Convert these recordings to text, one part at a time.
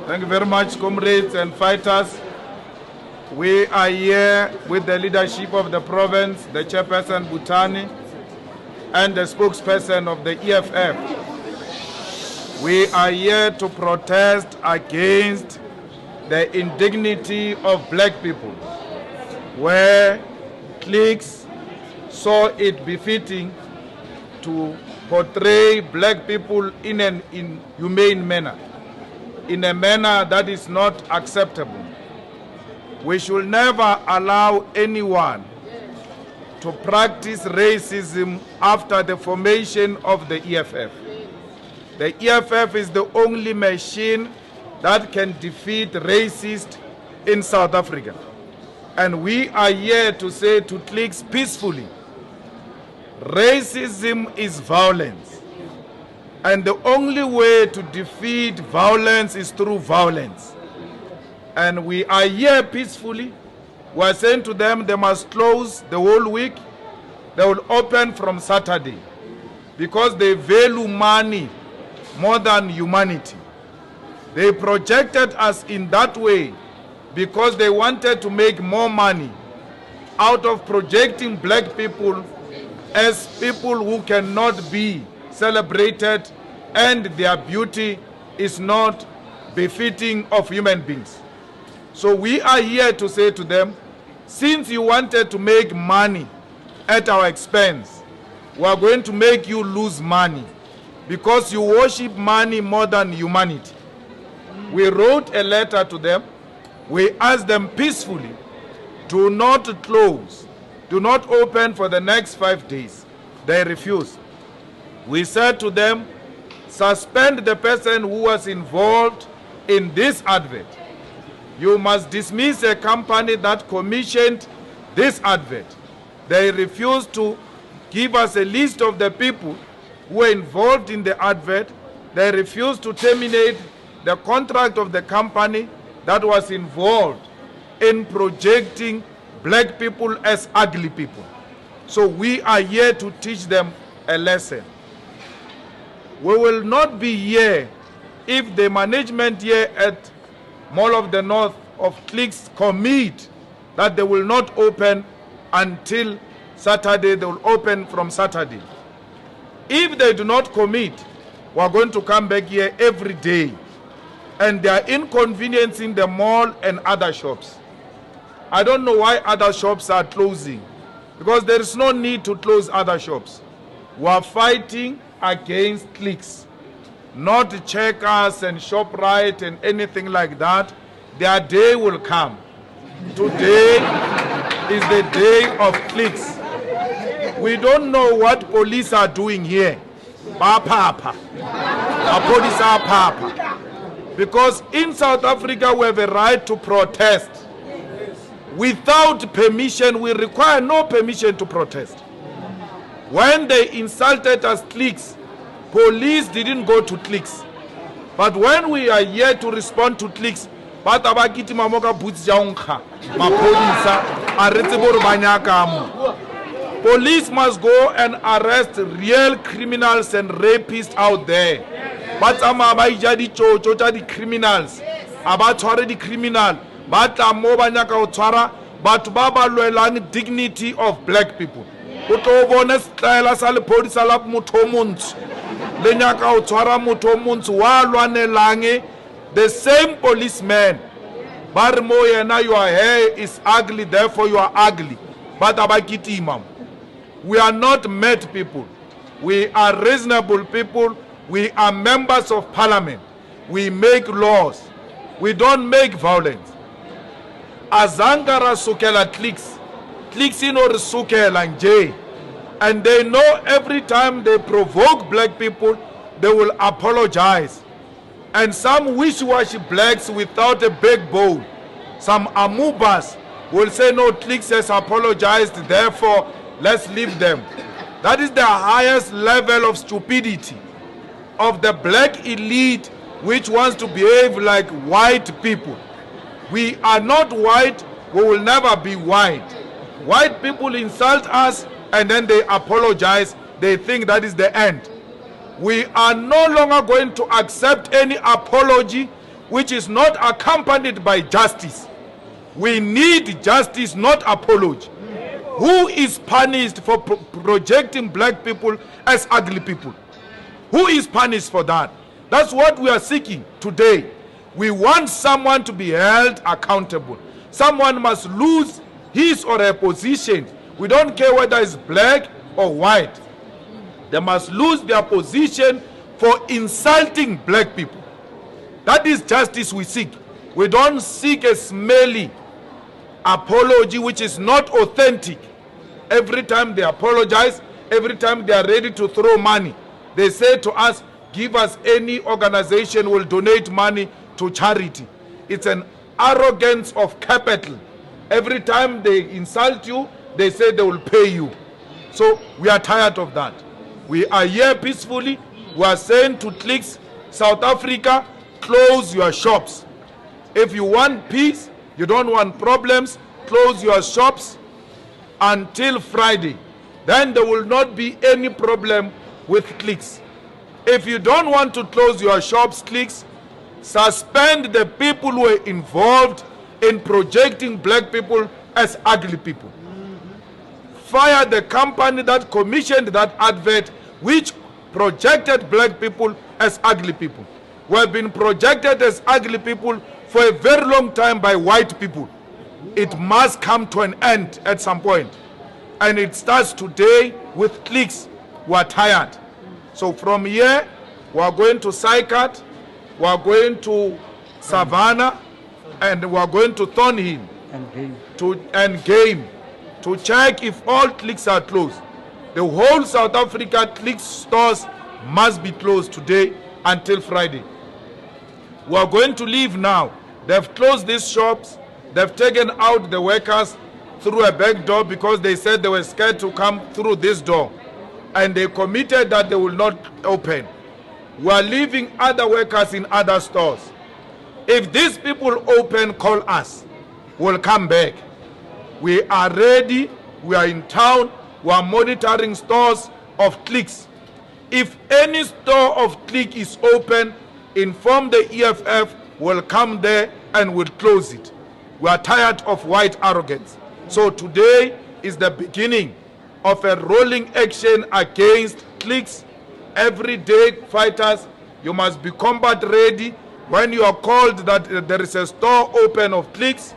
Thank you very much, comrades and fighters. We are here with the leadership of the province, the chairperson Butani, and the spokesperson of the EFF. We are here to protest against the indignity of black people, where cliques saw it befitting to portray black people in an inhumane manner, in a manner that is not acceptable. We should never allow anyone to practice racism after the formation of the EFF. The EFF is the only machine that can defeat racists in South Africa. And we are here to say to cliques peacefully, racism is violence. And the only way to defeat violence is through violence. And we are here peacefully. We are saying to them they must close the whole week. They will open from Saturday because they value money more than humanity. They projected us in that way because they wanted to make more money out of projecting black people as people who cannot be celebrated and their beauty is not befitting of human beings. So we are here to say to them, since you wanted to make money at our expense, we are going to make you lose money because you worship money more than humanity. We wrote a letter to them. We asked them peacefully, do not close, do not open for the next 5 days. They refused. We said to them, suspend the person who was involved in this advert. You must dismiss a company that commissioned this advert. They refused to give us a list of the people who were involved in the advert. They refused to terminate the contract of the company that was involved in projecting black people as ugly people. So we are here to teach them a lesson. We will not be here if the management here at Mall of the North of cliques commit that they will not open until Saturday. They will open from Saturday. If they do not commit, we are going to come back here every day, and they are inconveniencing the mall and other shops. I don't know why other shops are closing, because there is no need to close other shops. We are fighting against cliques, not Checkers and ShopRite and anything like that. Their day will come. Today is the day of cliques. We don't know what police are doing here. Papa. Police are papa. Because in South Africa we have a right to protest. Without permission, we require no permission to protest. When they insulted us cliques, police didn't go to cliques. But when we are here to respond to cliques, police must go and arrest real criminals and rapists out there. But the criminals, about the criminal, but the dignity of black people. The same policeman, your hair is ugly, therefore you are ugly. But we are not mad people. We are reasonable people. We are members of parliament. We make laws. We don't make violence. Azangara sukela cliques in or sukela nje. And they know every time they provoke black people, they will apologize. And some wish-washy blacks without a backbone, some amubas, will say no, cliques has apologized, therefore let's leave them. That is the highest level of stupidity of the black elite which wants to behave like white people. We are not white, we will never be white. White people insult us and then they apologize, they think that is the end. We are no longer going to accept any apology which is not accompanied by justice. We need justice, not apology. Who is punished for projecting black people as ugly people? Who is punished for that? That's what we are seeking today. We want someone to be held accountable. Someone must lose his or her position. We don't care whether it's black or white. They must lose their position for insulting black people. That is justice we seek. We don't seek a smelly apology which is not authentic. Every time they apologize, every time they are ready to throw money, they say to us, give us any organization will donate money to charity. It's an arrogance of capital. Every time they insult you, they say they will pay you. So we are tired of that. We are here peacefully. We are saying to Clicks, South Africa, close your shops. If you want peace, you don't want problems, close your shops until Friday. Then there will not be any problem with Clicks. If you don't want to close your shops, Clicks, suspend the people who were involved in projecting black people as ugly people. Fire the company that commissioned that advert which projected black people as ugly people. We have been projected as ugly people for a very long time by white people. It must come to an end at some point. And it starts today with Clicks. We are tired. So from here, we are going to Sycamore, we are going to Savannah, and we are going to Thornhill and Game to check if all Clicks are closed. The whole South Africa Clicks stores must be closed today until Friday. We are going to leave now. They've closed these shops. They've taken out the workers through a back door because they said they were scared to come through this door. And they committed that they will not open. We are leaving other workers in other stores. If these people open, call us. We'll come back. We are ready. We are in town. We are monitoring stores of Clicks. If any store of Click is open, inform the EFF. We'll come there and we'll close it. We are tired of white arrogance. So today is the beginning of a rolling action against Clicks. Everyday fighters, you must be combat ready. When you are called that there is a store open of Clicks,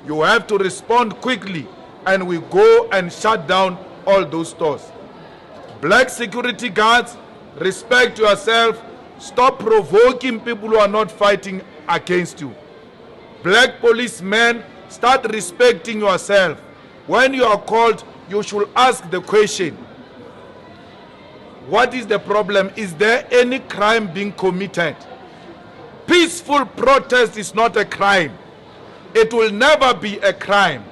you have to respond quickly, and we go and shut down all those stores. Black security guards, respect yourself. Stop provoking people who are not fighting against you. Black policemen, start respecting yourself. When you are called, you should ask the question, what is the problem? Is there any crime being committed? Peaceful protest is not a crime. It will never be a crime.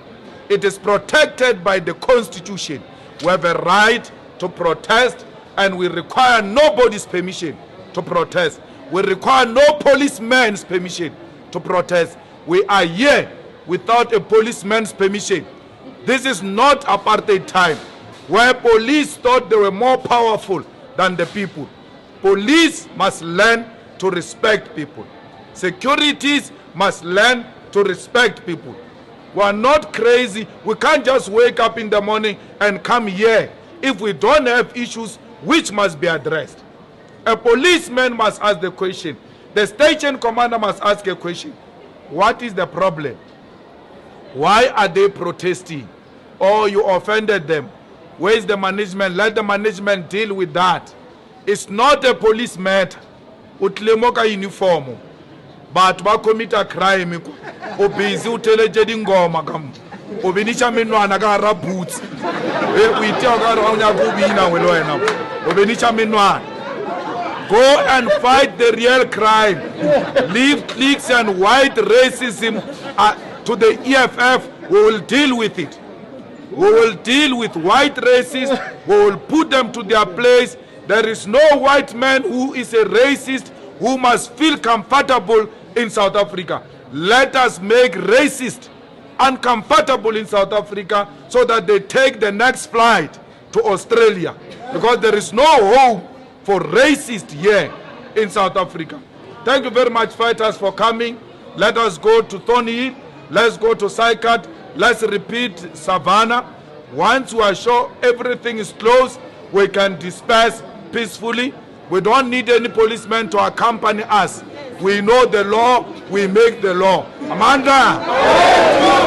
It is protected by the Constitution. We have a right to protest, and we require nobody's permission to protest. We require no policeman's permission to protest. We are here without a policeman's permission. This is not apartheid time, where police thought they were more powerful than the people. Police must learn to respect people. Securities must learn to respect people. We are not crazy. We can't just wake up in the morning and come here if we don't have issues which must be addressed. A policeman must ask the question. The station commander must ask a question. What is the problem? Why are they protesting? Or you offended them? Where is the management? Let the management deal with that. It's not a police matter. Utlemoka uniform. But ba commit a crime. Obisi utelejedi ngoma kam. Obinisha minwana ka raboots. We tell God onya kubina weloena. Obinisha minwana. Go and fight the real crime. Leave Clicks and white racism to the EFF. We will deal with it. We will deal with white racists. We will put them to their place. There is no white man who is a racist who must feel comfortable in South Africa. Let us make racists uncomfortable in South Africa so that they take the next flight to Australia, because there is no hope for racists here in South Africa. Thank you very much, fighters, for coming. Let us go to Thornhill. Let's go to Sycamore. Let's repeat Savannah. Once we are sure everything is closed, we can disperse peacefully. We don't need any policemen to accompany us. We know the law, we make the law. Amanda!